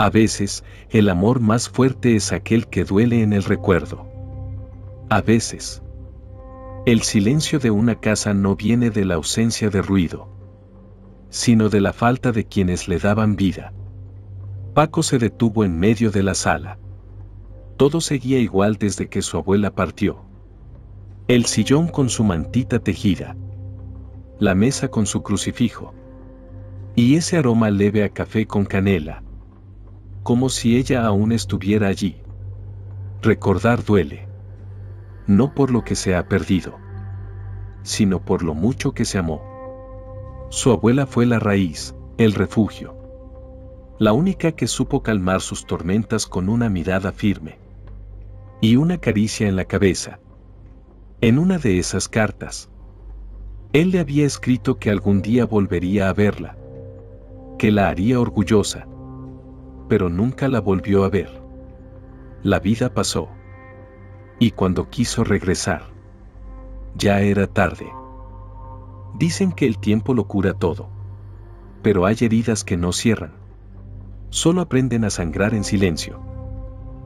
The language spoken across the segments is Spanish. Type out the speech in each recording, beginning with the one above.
A veces, el amor más fuerte es aquel que duele en el recuerdo. A veces, el silencio de una casa no viene de la ausencia de ruido, sino de la falta de quienes le daban vida. Paco se detuvo en medio de la sala. Todo seguía igual desde que su abuela partió. El sillón con su mantita tejida, la mesa con su crucifijo, y ese aroma leve a café con canela, como si ella aún estuviera allí. Recordar duele, no por lo que se ha perdido, sino por lo mucho que se amó. Su abuela fue la raíz, el refugio, la única que supo calmar sus tormentas con una mirada firme y una caricia en la cabeza. En una de esas cartas, él le había escrito que algún día volvería a verla, que la haría orgullosa, pero nunca la volvió a ver. La vida pasó, y cuando quiso regresar, ya era tarde. Dicen que el tiempo lo cura todo, pero hay heridas que no cierran, solo aprenden a sangrar en silencio.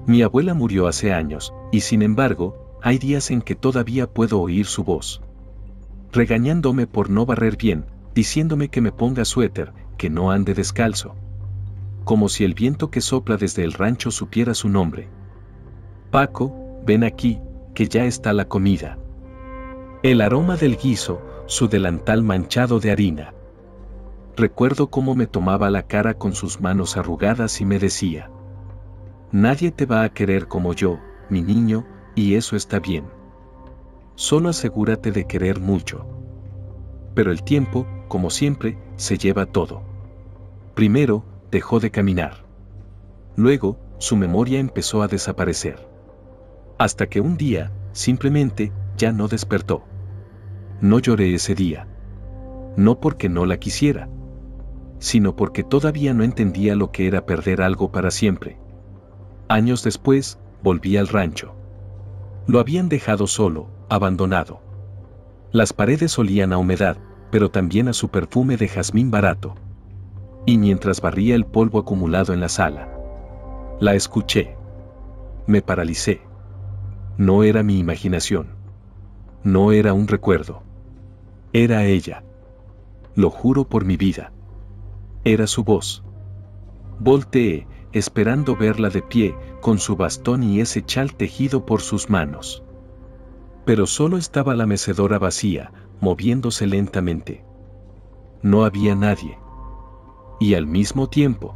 Mi abuela murió hace años, y sin embargo, hay días en que todavía puedo oír su voz, regañándome por no barrer bien, diciéndome que me ponga suéter, que no ande descalzo. Como si el viento que sopla desde el rancho supiera su nombre. Paco, ven aquí, que ya está la comida. El aroma del guiso, su delantal manchado de harina. Recuerdo cómo me tomaba la cara con sus manos arrugadas y me decía: nadie te va a querer como yo, mi niño, y eso está bien. Solo asegúrate de querer mucho. Pero el tiempo, como siempre, se lleva todo. Primero, dejó de caminar. Luego, su memoria empezó a desaparecer. Hasta que un día, simplemente, ya no despertó. No lloré ese día. No porque no la quisiera, sino porque todavía no entendía lo que era perder algo para siempre. Años después, volví al rancho. Lo habían dejado solo, abandonado. Las paredes olían a humedad, pero también a su perfume de jazmín barato. Y mientras barría el polvo acumulado en la sala, la escuché. Me paralicé. No era mi imaginación. No era un recuerdo. Era ella. Lo juro por mi vida. Era su voz. Volteé, esperando verla de pie, con su bastón y ese chal tejido por sus manos. Pero solo estaba la mecedora vacía, moviéndose lentamente. No había nadie. Y al mismo tiempo,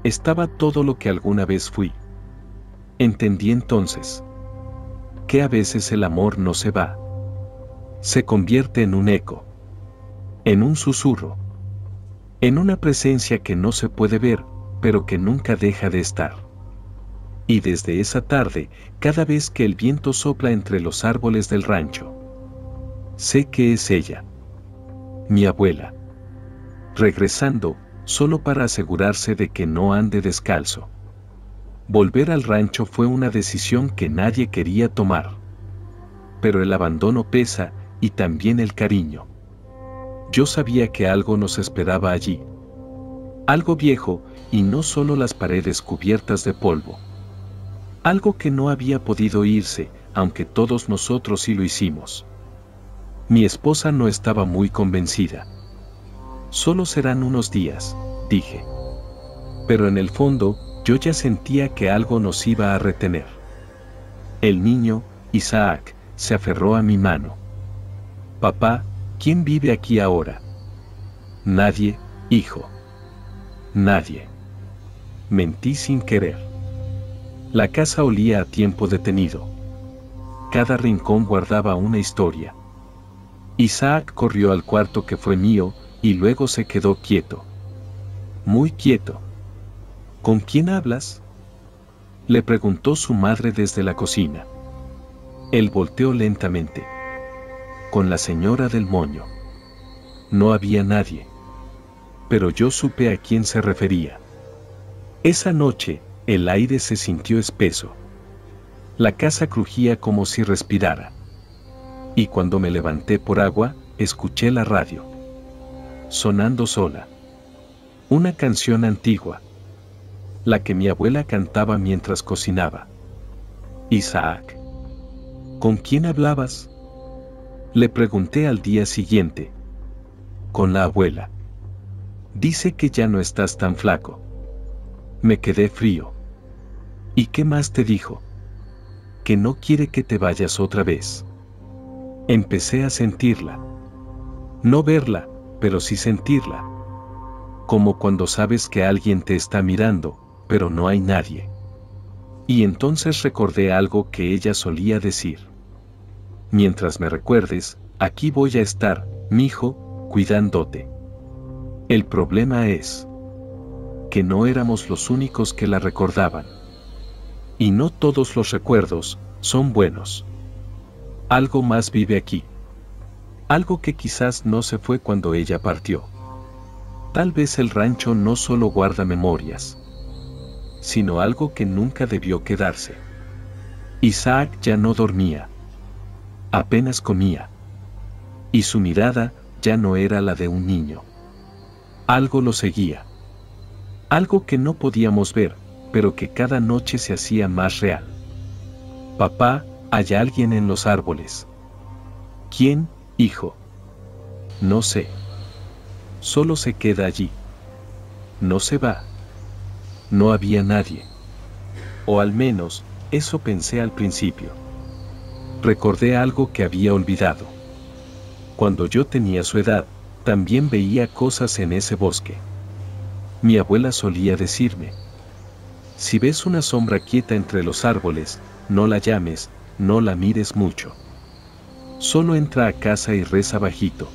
estaba todo lo que alguna vez fui. Entendí entonces que a veces el amor no se va. Se convierte en un eco, en un susurro, en una presencia que no se puede ver, pero que nunca deja de estar. Y desde esa tarde, cada vez que el viento sopla entre los árboles del rancho, sé que es ella, mi abuela, regresando, solo para asegurarse de que no ande descalzo. Volver al rancho fue una decisión que nadie quería tomar. Pero el abandono pesa, y también el cariño. Yo sabía que algo nos esperaba allí. Algo viejo, y no solo las paredes cubiertas de polvo. Algo que no había podido irse, aunque todos nosotros sí lo hicimos. Mi esposa no estaba muy convencida. Solo serán unos días, dije. Pero en el fondo, yo ya sentía que algo nos iba a retener. El niño, Isaac, se aferró a mi mano. Papá, ¿quién vive aquí ahora? Nadie, hijo. Nadie. Mentí sin querer. La casa olía a tiempo detenido. Cada rincón guardaba una historia. Isaac corrió al cuarto que fue mío, y luego se quedó quieto. Muy quieto. ¿Con quién hablas?, le preguntó su madre desde la cocina. Él volteó lentamente. Con la señora del moño. No había nadie. Pero yo supe a quién se refería. Esa noche, el aire se sintió espeso. La casa crujía como si respirara. Y cuando me levanté por agua, escuché la radio. Sonando sola. Una canción antigua. la que mi abuela cantaba mientras cocinaba. Isaac. ¿Con quién hablabas? Le pregunté al día siguiente. Con la abuela. Dice que ya no estás tan flaco. Me quedé frío. ¿Y qué más te dijo? Que no quiere que te vayas otra vez. Empecé a sentirla. No verla, pero sí sentirla. Como cuando sabes que alguien te está mirando, pero no hay nadie. Y entonces recordé algo que ella solía decir. Mientras me recuerdes, aquí voy a estar, mijo, cuidándote. El problema es que no éramos los únicos que la recordaban. Y no todos los recuerdos son buenos. Algo más vive aquí. Algo que quizás no se fue cuando ella partió. Tal vez el rancho no solo guarda memorias, sino algo que nunca debió quedarse. Isaac ya no dormía. Apenas comía. Y su mirada ya no era la de un niño. Algo lo seguía. Algo que no podíamos ver, pero que cada noche se hacía más real. Papá, hay alguien en los árboles. ¿Quién, hijo? No sé. Solo se queda allí. No se va. No había nadie. O al menos, eso pensé al principio. Recordé algo que había olvidado. Cuando yo tenía su edad, también veía cosas en ese bosque. Mi abuela solía decirme: si ves una sombra quieta entre los árboles, no la llames, no la mires mucho. Solo entra a casa y reza bajito.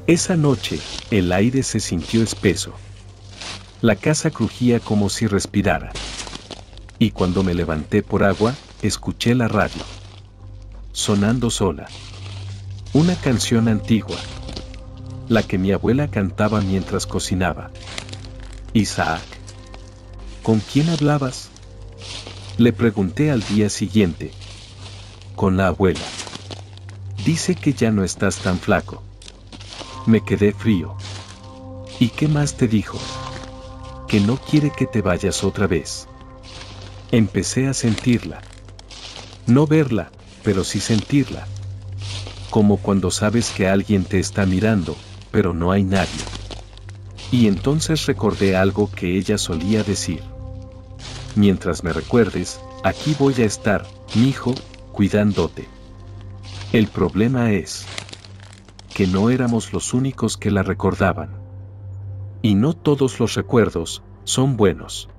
Esa noche, el aire se sintió espeso. La casa crujía como si respirara. Y cuando me levanté por agua, escuché la radio. Sonando sola. Una canción antigua. La que mi abuela cantaba mientras cocinaba. Isaac. ¿Con quién hablabas? Le pregunté al día siguiente. Con la abuela. Dice que ya no estás tan flaco. Me quedé frío. ¿Y qué más te dijo? Que no quiere que te vayas otra vez. Empecé a sentirla. No verla, pero sí sentirla. Como cuando sabes que alguien te está mirando, pero no hay nadie. Y entonces recordé algo que ella solía decir. Mientras me recuerdes, aquí voy a estar, mijo, cuidándote. El problema es que no éramos los únicos que la recordaban. Y no todos los recuerdos son buenos.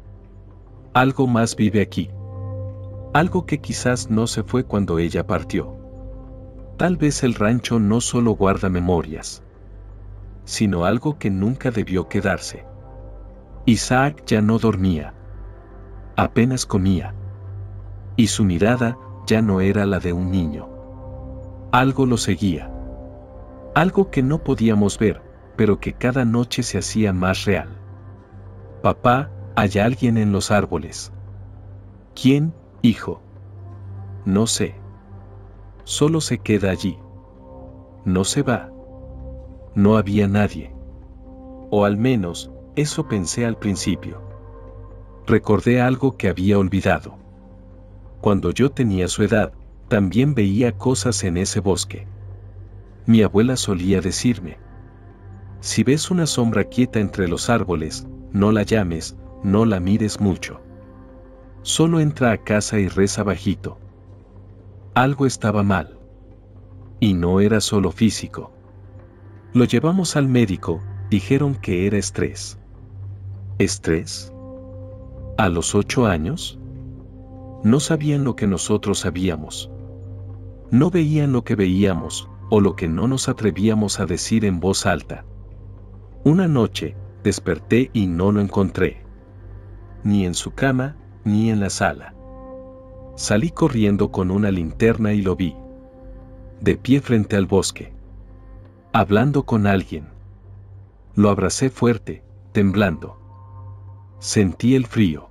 Algo más vive aquí. Algo que quizás no se fue cuando ella partió. Tal vez el rancho no solo guarda memorias, sino algo que nunca debió quedarse. Isaac ya no dormía. Apenas comía. Y su mirada ya no era la de un niño. Algo lo seguía. Algo que no podíamos ver, pero que cada noche se hacía más real. Papá, hay alguien en los árboles. ¿Quién, hijo? No sé. Solo se queda allí. No se va. No había nadie. O al menos, eso pensé al principio. Recordé algo que había olvidado. Cuando yo tenía su edad, también veía cosas en ese bosque. Mi abuela solía decirme: si ves una sombra quieta entre los árboles, no la llames, no la mires mucho. Solo entra a casa y reza bajito. Algo estaba mal. Y no era solo físico. Lo llevamos al médico, dijeron que era estrés. ¿Estrés? ¿A los 8 años? No sabían lo que nosotros sabíamos. No veían lo que veíamos, o lo que no nos atrevíamos a decir en voz alta. Una noche, desperté y no lo encontré. Ni en su cama, ni en la sala. Salí corriendo con una linterna y lo vi. De pie frente al bosque. Hablando con alguien. Lo abracé fuerte, temblando. Sentí el frío.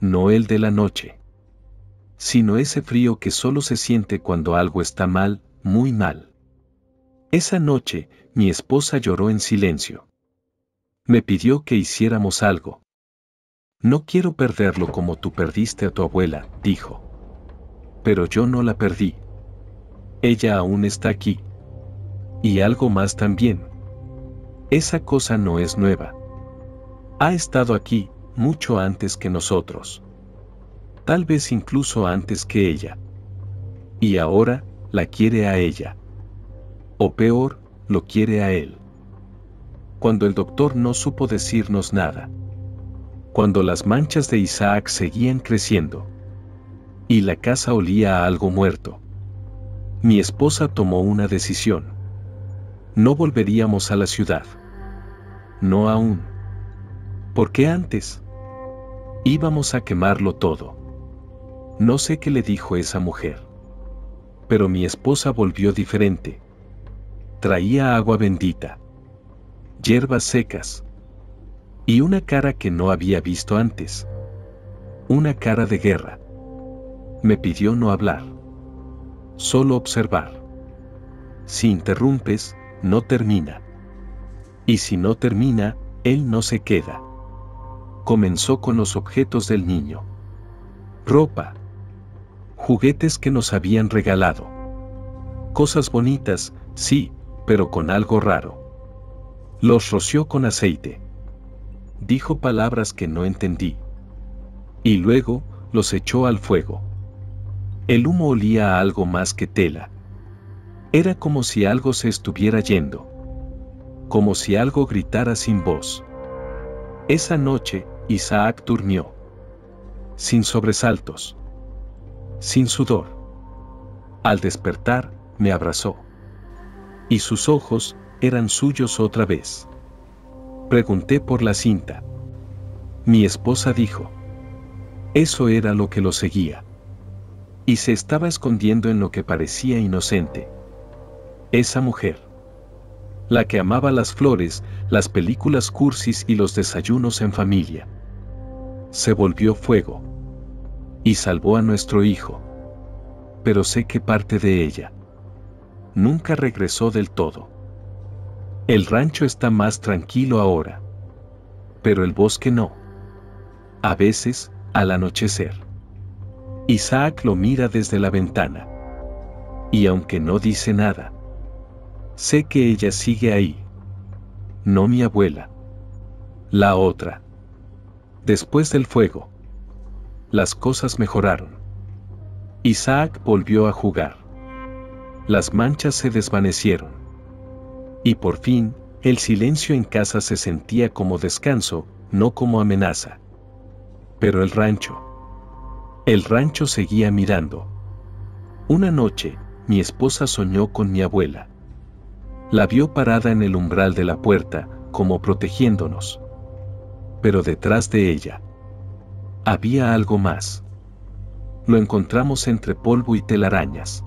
No el de la noche. Sino ese frío que solo se siente cuando algo está mal, muy mal. Esa noche, mi esposa lloró en silencio. Me pidió que hiciéramos algo. No quiero perderlo como tú perdiste a tu abuela, dijo. Pero yo no la perdí. Ella aún está aquí. Y algo más también. Esa cosa no es nueva. Ha estado aquí, mucho antes que nosotros. Tal vez incluso antes que ella. Y ahora, la quiere a ella. O peor, lo quiere a él. Cuando el doctor no supo decirnos nada. Cuando las manchas de Isaac seguían creciendo. Y la casa olía a algo muerto. Mi esposa tomó una decisión. No volveríamos a la ciudad. No aún. ¿Por qué antes? Íbamos a quemarlo todo. No sé qué le dijo esa mujer. Pero mi esposa volvió diferente. Traía agua bendita. Hierbas secas. Y una cara que no había visto antes. Una cara de guerra. Me pidió no hablar. Solo observar. Si interrumpes, no termina. Y si no termina, él no se queda. Comenzó con los objetos del niño. Ropa. Juguetes que nos habían regalado. Cosas bonitas, sí, pero con algo raro. Los roció con aceite. Dijo palabras que no entendí. Y luego, los echó al fuego. El humo olía a algo más que tela. Era como si algo se estuviera yendo. Como si algo gritara sin voz. Esa noche, Isaac durmió. Sin sobresaltos. Sin sudor. Al despertar, me abrazó. Y sus ojos eran suyos otra vez. Pregunté por la cinta. Mi esposa dijo. Eso era lo que lo seguía. Y se estaba escondiendo en lo que parecía inocente. Esa mujer. La que amaba las flores, las películas cursis y los desayunos en familia. Se volvió fuego. Y salvó a nuestro hijo. Pero sé que parte de ella nunca regresó del todo. El rancho está más tranquilo ahora. Pero el bosque no. A veces, al anochecer. Isaac lo mira desde la ventana. Y aunque no dice nada, sé que ella sigue ahí. No mi abuela. La otra. Después del fuego, las cosas mejoraron. Isaac volvió a jugar. Las manchas se desvanecieron. Y por fin, el silencio en casa se sentía como descanso, no como amenaza. Pero el rancho seguía mirando. Una noche, mi esposa soñó con mi abuela. La vio parada en el umbral de la puerta, como protegiéndonos. Pero detrás de ella había algo más. Lo encontramos entre polvo y telarañas.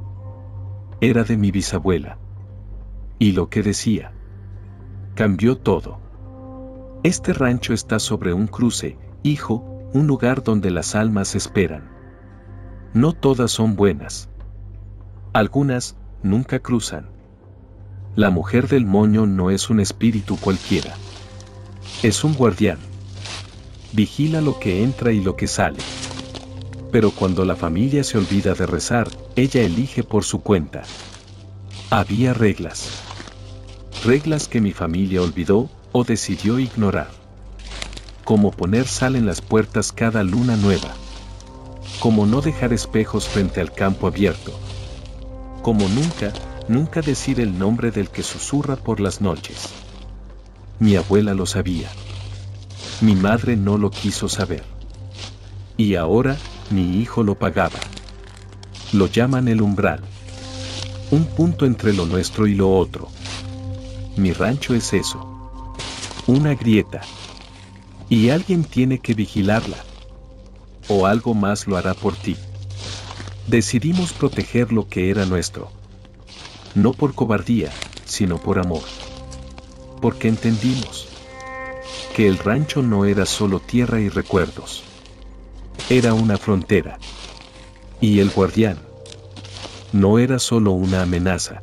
Era de mi bisabuela. Y lo que decía cambió todo. Este rancho está sobre un cruce, hijo, un lugar donde las almas esperan. No todas son buenas. Algunas nunca cruzan. La mujer del moño no es un espíritu cualquiera. Es un guardián. Vigila lo que entra y lo que sale. Pero cuando la familia se olvida de rezar, ella elige por su cuenta. Había reglas. Reglas que mi familia olvidó o decidió ignorar. Como poner sal en las puertas cada luna nueva. Como no dejar espejos frente al campo abierto. Como nunca decir el nombre del que susurra por las noches. Mi abuela lo sabía. Mi madre no lo quiso saber. Y ahora, mi hijo lo pagaba. Lo llaman el umbral. Un punto entre lo nuestro y lo otro. Mi rancho es eso. Una grieta. Y alguien tiene que vigilarla. O algo más lo hará por ti. Decidimos proteger lo que era nuestro. No por cobardía, sino por amor. Porque entendimos que el rancho no era solo tierra y recuerdos. Era una frontera. Y el guardián no era solo una amenaza.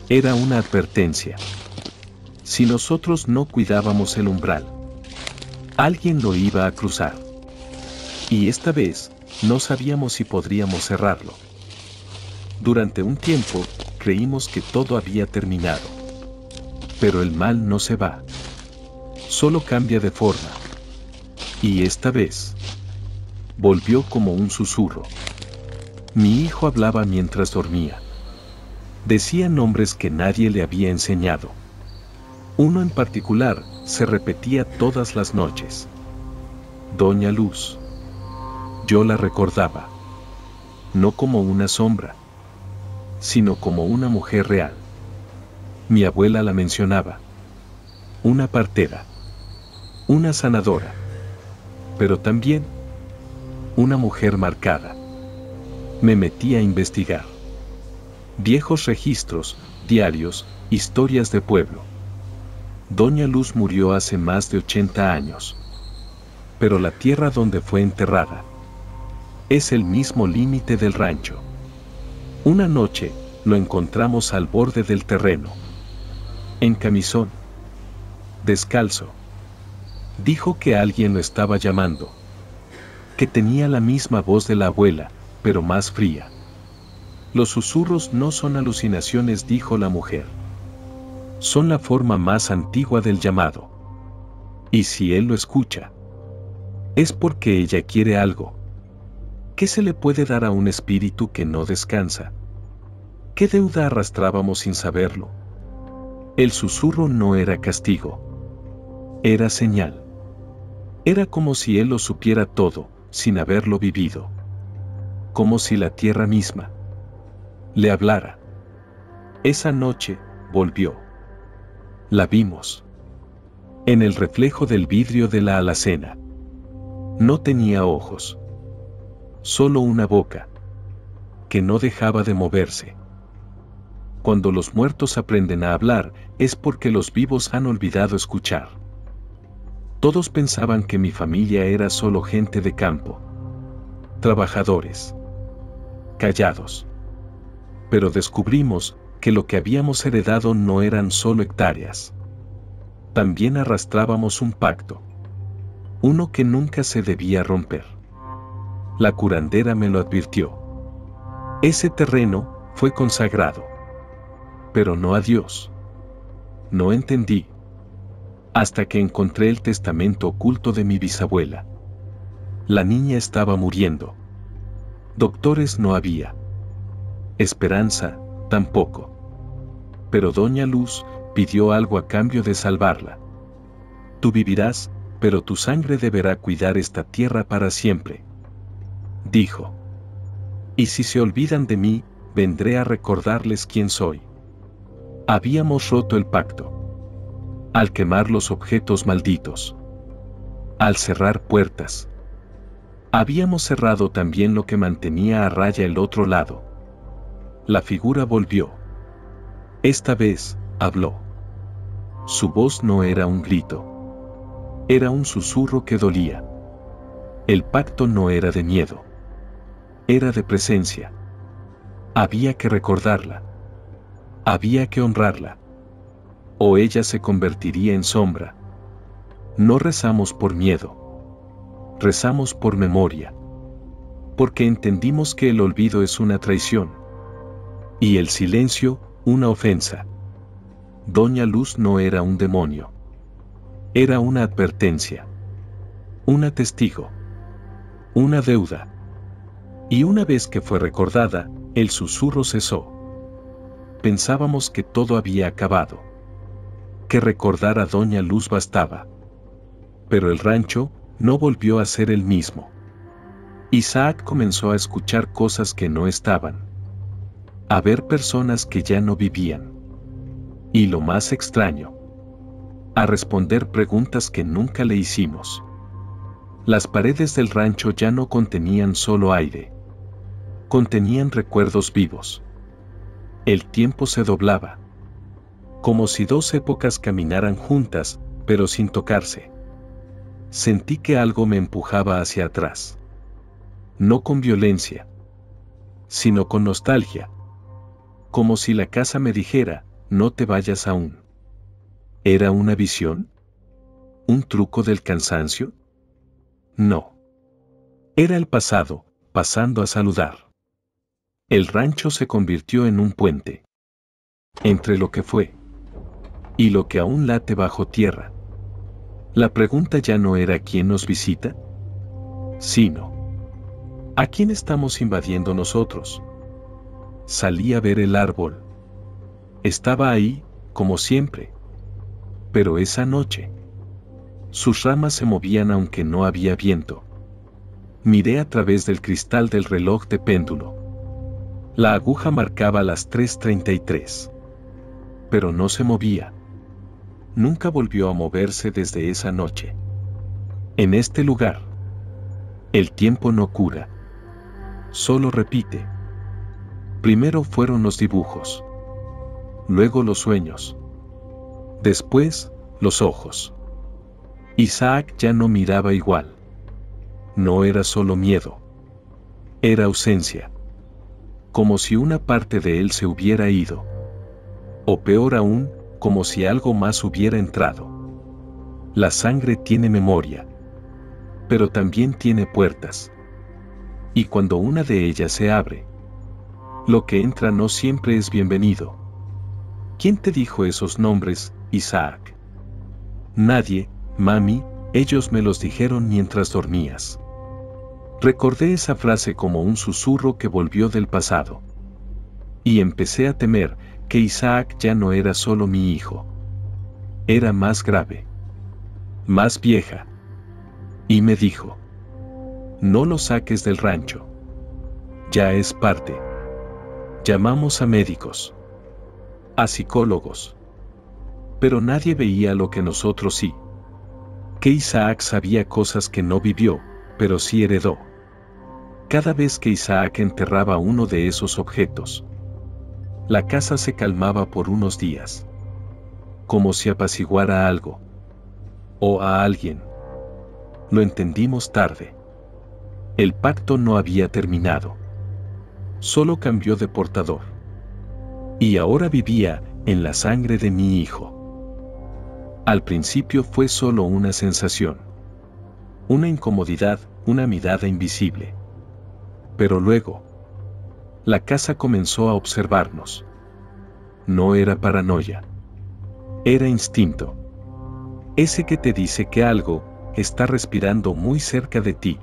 Era una advertencia. Si nosotros no cuidábamos el umbral, alguien lo iba a cruzar. Y esta vez, no sabíamos si podríamos cerrarlo. Durante un tiempo, creímos que todo había terminado. Pero el mal no se va. Solo cambia de forma. Y esta vez, volvió como un susurro. Mi hijo hablaba mientras dormía. Decía nombres que nadie le había enseñado. Uno en particular se repetía todas las noches. Doña Luz. Yo la recordaba. No como una sombra, sino como una mujer real. Mi abuela la mencionaba. Una partera. Una sanadora. Pero también una mujer marcada. Me metí a investigar. Viejos registros, diarios, historias de pueblo. Doña Luz murió hace más de 80 años. Pero la tierra donde fue enterrada es el mismo límite del rancho. Una noche, lo encontramos al borde del terreno. En camisón. Descalzo. Dijo que alguien lo estaba llamando. Que tenía la misma voz de la abuela, pero más fría. Los susurros no son alucinaciones, dijo la mujer. Son la forma más antigua del llamado. Y si él lo escucha, es porque ella quiere algo. ¿Qué se le puede dar a un espíritu que no descansa? ¿Qué deuda arrastrábamos sin saberlo? El susurro no era castigo. Era señal. Era como si él lo supiera todo, sin haberlo vivido. Como si la tierra misma le hablara. Esa noche, volvió. La vimos. En el reflejo del vidrio de la alacena. No tenía ojos. Solo una boca. Que no dejaba de moverse. Cuando los muertos aprenden a hablar, es porque los vivos han olvidado escuchar. Todos pensaban que mi familia era solo gente de campo. Trabajadores. Callados. Pero descubrimos que lo que habíamos heredado no eran solo hectáreas. También arrastrábamos un pacto. Uno que nunca se debía romper. La curandera me lo advirtió. Ese terreno fue consagrado. Pero no a Dios. No entendí. Hasta que encontré el testamento oculto de mi bisabuela. La niña estaba muriendo. Doctores no había. Esperanza, tampoco. Pero Doña Luz pidió algo a cambio de salvarla. Tú vivirás, pero tu sangre deberá cuidar esta tierra para siempre. Dijo. Y si se olvidan de mí, vendré a recordarles quién soy. Habíamos roto el pacto. Al quemar los objetos malditos. Al cerrar puertas. Habíamos cerrado también lo que mantenía a raya el otro lado. La figura volvió. Esta vez, habló. Su voz no era un grito. Era un susurro que dolía. El pacto no era de miedo. Era de presencia. Había que recordarla. Había que honrarla. O ella se convertiría en sombra. No rezamos por miedo. Rezamos por memoria. Porque entendimos que el olvido es una traición. Y el silencio, una ofensa. Doña Luz no era un demonio. Era una advertencia. Una testigo. Una deuda. Y una vez que fue recordada, el susurro cesó. Pensábamos que todo había acabado. Que recordar a Doña Luz bastaba. Pero el rancho no volvió a ser el mismo. Isaac comenzó a escuchar cosas que no estaban. A ver personas que ya no vivían. Y lo más extraño, a responder preguntas que nunca le hicimos. Las paredes del rancho ya no contenían solo aire. Contenían recuerdos vivos. El tiempo se doblaba. Como si dos épocas caminaran juntas, pero sin tocarse. Sentí que algo me empujaba hacia atrás. No con violencia, sino con nostalgia. Como si la casa me dijera, no te vayas aún. ¿Era una visión? ¿Un truco del cansancio? No. Era el pasado, pasando a saludar. El rancho se convirtió en un puente. Entre lo que fue y lo que aún late bajo tierra. La pregunta ya no era quién nos visita, sino ¿a quién estamos invadiendo nosotros? Salí a ver el árbol. Estaba ahí, como siempre. Pero esa noche, sus ramas se movían aunque no había viento. Miré a través del cristal del reloj de péndulo. La aguja marcaba las 3:33. Pero no se movía. Nunca volvió a moverse desde esa noche. En este lugar, el tiempo no cura. Solo repite. Primero fueron los dibujos. Luego los sueños. Después, los ojos. Isaac ya no miraba igual. No era solo miedo. Era ausencia. Como si una parte de él se hubiera ido. O peor aún, como si algo más hubiera entrado. La sangre tiene memoria. Pero también tiene puertas. Y cuando una de ellas se abre, lo que entra no siempre es bienvenido. ¿Quién te dijo esos nombres, Isaac? Nadie, mami, ellos me los dijeron mientras dormías. Recordé esa frase como un susurro que volvió del pasado. Y empecé a temer que Isaac ya no era solo mi hijo. Era más grave. Más vieja. Y me dijo: no lo saques del rancho. Ya es parte. Llamamos a médicos. A psicólogos. Pero nadie veía lo que nosotros sí. Que Isaac sabía cosas que no vivió, pero sí heredó. Cada vez que Isaac enterraba uno de esos objetos, la casa se calmaba por unos días. Como si apaciguara algo. O a alguien. Lo entendimos tarde. El pacto no había terminado. Solo cambió de portador. Y ahora vivía en la sangre de mi hijo. Al principio fue solo una sensación. Una incomodidad, una mirada invisible. Pero luego, la casa comenzó a observarnos. No era paranoia. Era instinto. Ese que te dice que algo está respirando muy cerca de ti.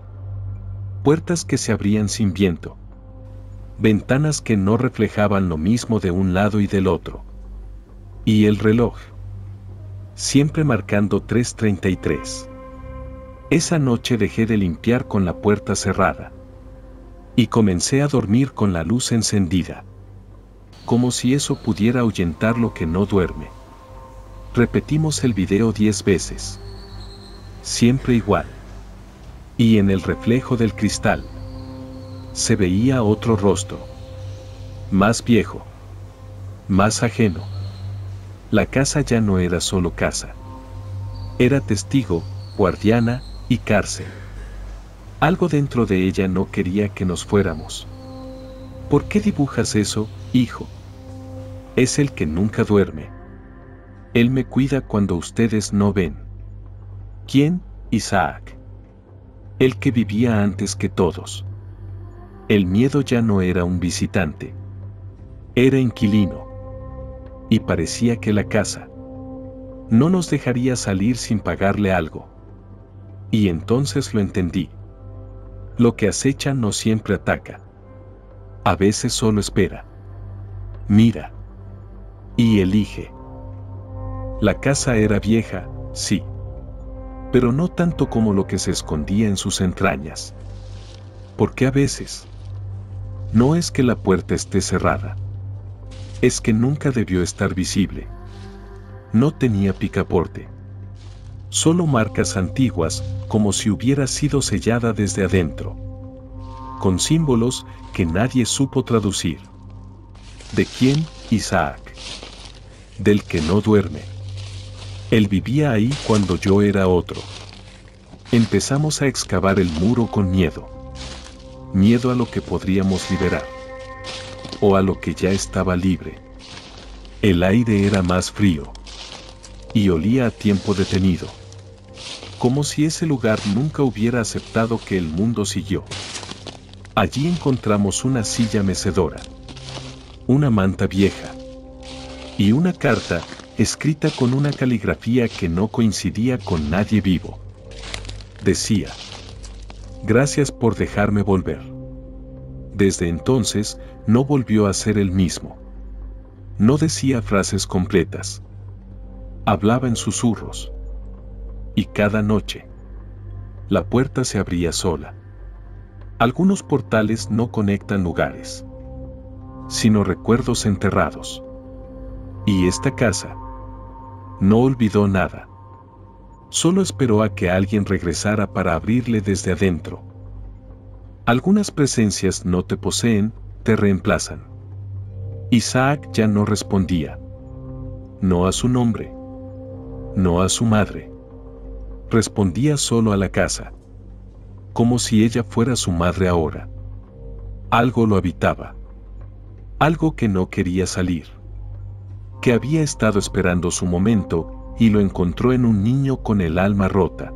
Puertas que se abrían sin viento. Ventanas que no reflejaban lo mismo de un lado y del otro. Y el reloj. Siempre marcando 3:33. Esa noche dejé de limpiar con la puerta cerrada. Y comencé a dormir con la luz encendida. Como si eso pudiera ahuyentar lo que no duerme. Repetimos el video 10 veces. Siempre igual. Y en el reflejo del cristal se veía otro rostro. Más viejo. Más ajeno. La casa ya no era solo casa. Era testigo, guardiana y cárcel. Algo dentro de ella no quería que nos fuéramos. ¿Por qué dibujas eso, hijo? Es el que nunca duerme. Él me cuida cuando ustedes no ven. ¿Quién? Isaac. El que vivía antes que todos. El miedo ya no era un visitante. Era inquilino. Y parecía que la casa no nos dejaría salir sin pagarle algo. Y entonces lo entendí. Lo que acecha no siempre ataca. A veces solo espera. Mira. Y elige. La casa era vieja, sí. Pero no tanto como lo que se escondía en sus entrañas. Porque a veces no es que la puerta esté cerrada. Es que nunca debió estar visible. No tenía picaporte. Solo marcas antiguas, como si hubiera sido sellada desde adentro. Con símbolos que nadie supo traducir. ¿De quién, Isaac? Del que no duerme. Él vivía ahí cuando yo era otro. Empezamos a excavar el muro con miedo. Miedo a lo que podríamos liberar. O a lo que ya estaba libre. El aire era más frío. y olía a tiempo detenido. Como si ese lugar nunca hubiera aceptado que el mundo siguió. Allí encontramos una silla mecedora, una manta vieja y una carta escrita con una caligrafía que no coincidía con nadie vivo. Decía: gracias por dejarme volver. Desde entonces, no volvió a ser el mismo. No decía frases completas. Hablaba en susurros. Y cada noche, la puerta se abría sola. Algunos portales no conectan lugares, sino recuerdos enterrados. Y esta casa no olvidó nada. Solo esperó a que alguien regresara para abrirle desde adentro. Algunas presencias no te poseen, te reemplazan. Isaac ya no respondía. No a su nombre. No a su madre. Respondía solo a la casa. Como si ella fuera su madre ahora. Algo lo habitaba. Algo que no quería salir. Que había estado esperando su momento, y lo encontró en un niño con el alma rota.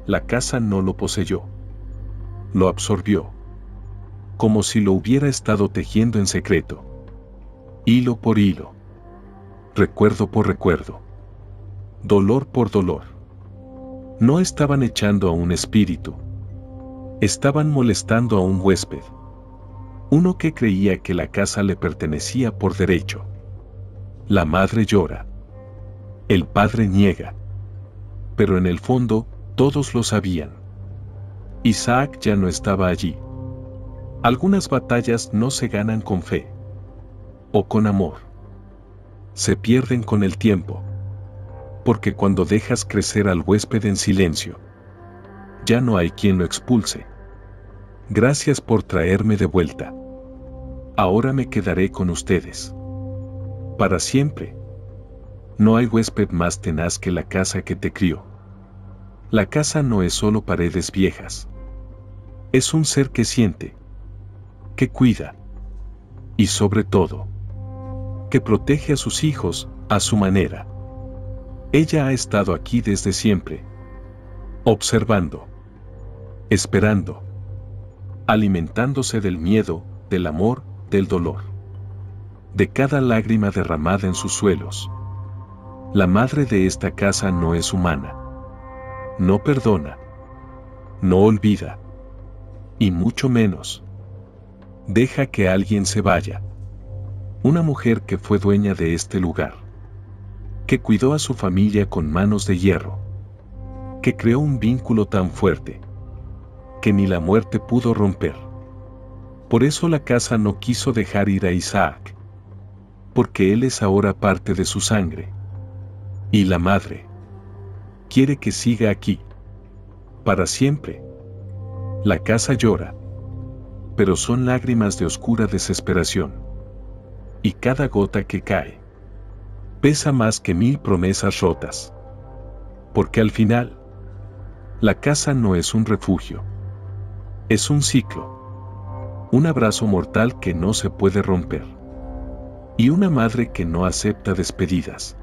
La casa no lo poseyó. Lo absorbió. Como si lo hubiera estado tejiendo en secreto. Hilo por hilo. Recuerdo por recuerdo. Dolor por dolor. No estaban echando a un espíritu. Estaban molestando a un huésped. Uno que creía que la casa le pertenecía por derecho. La madre llora. El padre niega. Pero en el fondo, todos lo sabían. Isaac ya no estaba allí. Algunas batallas no se ganan con fe. O con amor. Se pierden con el tiempo. Porque cuando dejas crecer al huésped en silencio, ya no hay quien lo expulse. Gracias por traerme de vuelta. Ahora me quedaré con ustedes. Para siempre. No hay huésped más tenaz que la casa que te crió. La casa no es solo paredes viejas. Es un ser que siente, que cuida y sobre todo, que protege a sus hijos a su manera. Ella ha estado aquí desde siempre, observando, esperando, alimentándose del miedo, del amor, del dolor, de cada lágrima derramada en sus suelos. La madre de esta casa no es humana. No perdona. No olvida. Y mucho menos deja que alguien se vaya. Una mujer que fue dueña de este lugar. Que cuidó a su familia con manos de hierro. Que creó un vínculo tan fuerte que ni la muerte pudo romper. Por eso la casa no quiso dejar ir a Isaac. Porque él es ahora parte de su sangre. Y la madre quiere que siga aquí. Para siempre. La casa llora. Pero son lágrimas de oscura desesperación. Y cada gota que cae pesa más que 1000 promesas rotas. Porque al final, la casa no es un refugio. Es un ciclo. Un abrazo mortal que no se puede romper. Y una madre que no acepta despedidas.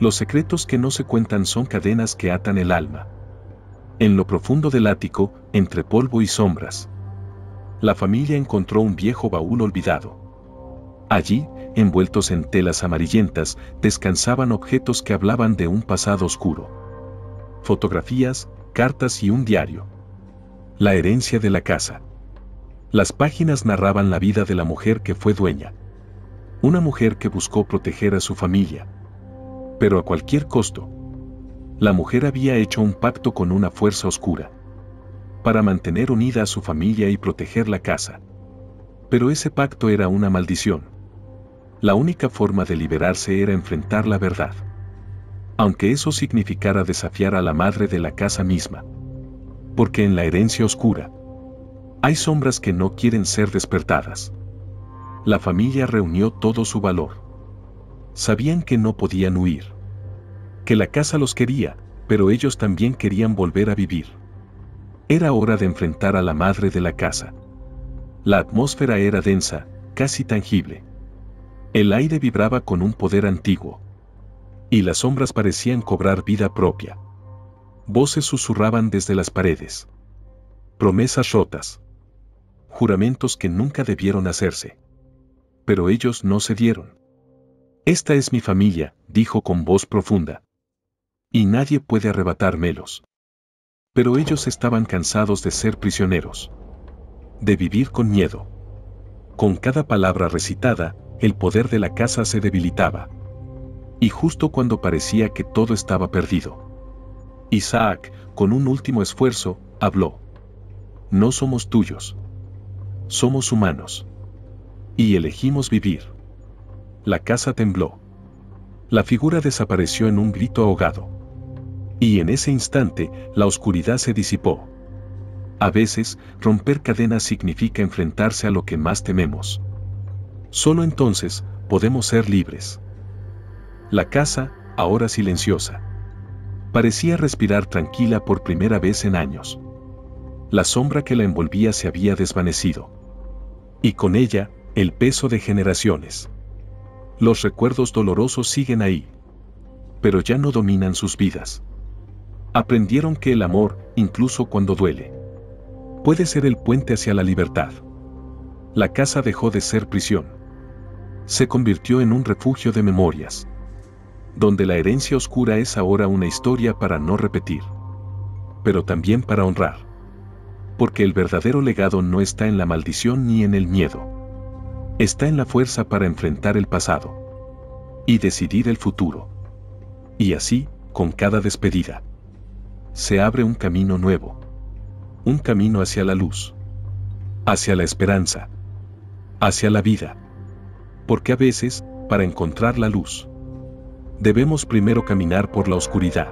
Los secretos que no se cuentan son cadenas que atan el alma. En lo profundo del ático, entre polvo y sombras, la familia encontró un viejo baúl olvidado. Allí, envueltos en telas amarillentas, descansaban objetos que hablaban de un pasado oscuro. Fotografías, cartas y un diario. La herencia de la casa. Las páginas narraban la vida de la mujer que fue dueña. Una mujer que buscó proteger a su familia. Pero a cualquier costo. La mujer había hecho un pacto con una fuerza oscura. Para mantener unida a su familia y proteger la casa. Pero ese pacto era una maldición. La única forma de liberarse era enfrentar la verdad. Aunque eso significara desafiar a la madre de la casa misma. Porque en la herencia oscura, hay sombras que no quieren ser despertadas. La familia reunió todo su valor. Sabían que no podían huir. Que la casa los quería, pero ellos también querían volver a vivir. Era hora de enfrentar a la madre de la casa. La atmósfera era densa, casi tangible. El aire vibraba con un poder antiguo. Y las sombras parecían cobrar vida propia. Voces susurraban desde las paredes. Promesas rotas. Juramentos que nunca debieron hacerse. Pero ellos no cedieron. Esta es mi familia, dijo con voz profunda. Y nadie puede arrebatármelos. Pero ellos estaban cansados de ser prisioneros. De vivir con miedo. Con cada palabra recitada, el poder de la casa se debilitaba. Y justo cuando parecía que todo estaba perdido, Isaac, con un último esfuerzo, habló. No somos tuyos. Somos humanos. Y elegimos vivir. La casa tembló. La figura desapareció en un grito ahogado. Y en ese instante, la oscuridad se disipó. A veces, romper cadenas significa enfrentarse a lo que más tememos. Solo entonces, podemos ser libres. La casa, ahora silenciosa, parecía respirar tranquila por primera vez en años. La sombra que la envolvía se había desvanecido. Y con ella, el peso de generaciones. Los recuerdos dolorosos siguen ahí. Pero ya no dominan sus vidas. Aprendieron que el amor, incluso cuando duele, puede ser el puente hacia la libertad. La casa dejó de ser prisión. Se convirtió en un refugio de memorias, donde la herencia oscura es ahora una historia para no repetir, pero también para honrar. Porque el verdadero legado no está en la maldición ni en el miedo. Está en la fuerza para enfrentar el pasado y decidir el futuro. Y así, con cada despedida, se abre un camino nuevo. Un camino hacia la luz, hacia la esperanza, hacia la vida. Porque a veces, para encontrar la luz, debemos primero caminar por la oscuridad.